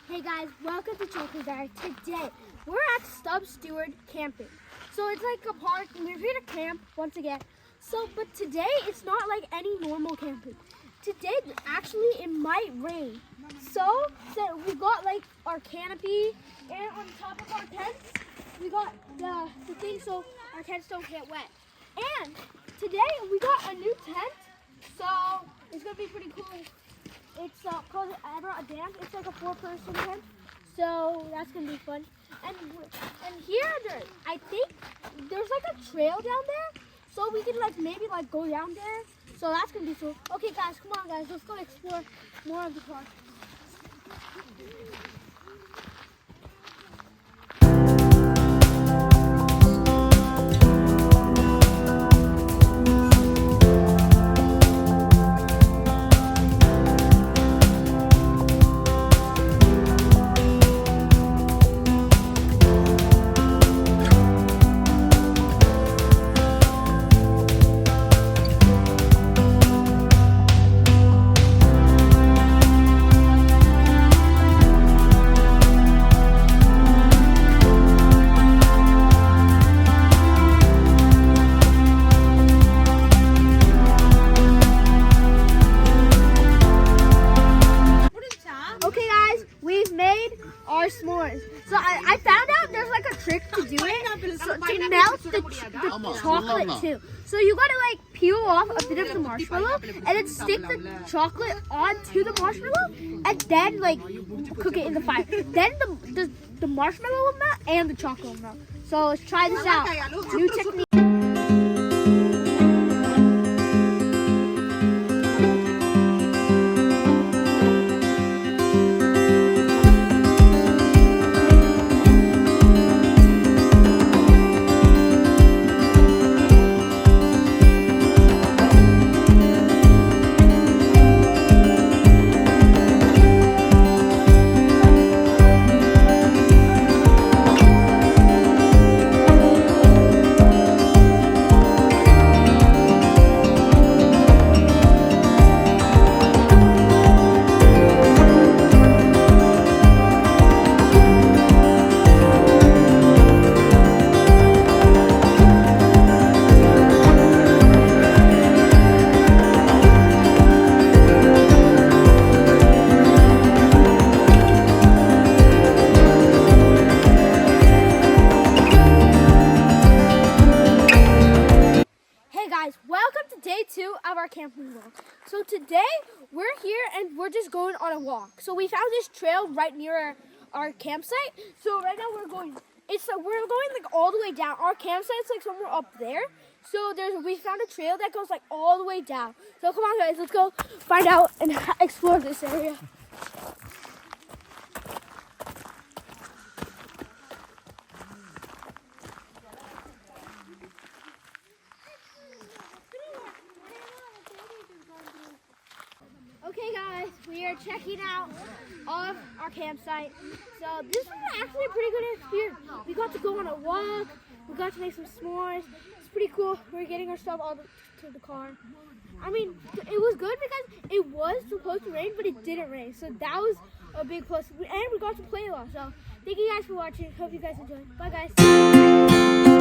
Hey guys, welcome to Chocolate Diary. Today, we're at Stub Stewart camping. So it's like a park, and we're here to camp once again. But today, it's not like any normal camping. Today, actually, it might rain. So we got like our canopy, and on top of our tents, we got the thing so our tents don't get wet. And today, we got a new tent, so it's gonna be pretty cool. It's called I brought a dance. It's like a 4-person tent, so that's gonna be fun. And here, I think there's like a trail down there, so we can maybe go down there. So that's gonna be cool. Okay, guys, come on, guys, let's go explore more of the park. Our s'mores. So I found out there's like a trick to do it, so to melt the chocolate too. So you gotta peel off a bit of the marshmallow and then stick the chocolate onto the marshmallow and then cook it in the fire. Then the marshmallow will melt and the chocolate will melt. So let's try this out. New technique. Welcome to day 2 of our camping vlog. So today we're here and we're just going on a walk. So we found this trail right near our campsite. So right now we're going all the way down. Our campsite's somewhere up there. So we found a trail that goes all the way down. So come on guys, let's go find out and explore this area. Okay guys, we are checking out of our campsite. So this was actually a pretty good experience. We got to go on a walk, we got to make some s'mores. It's pretty cool. We're getting our stuff all to the car. I mean, it was good because it was supposed to rain, but it didn't rain. So that was a big plus. And we got to play a lot. So thank you guys for watching. Hope you guys enjoyed. Bye guys.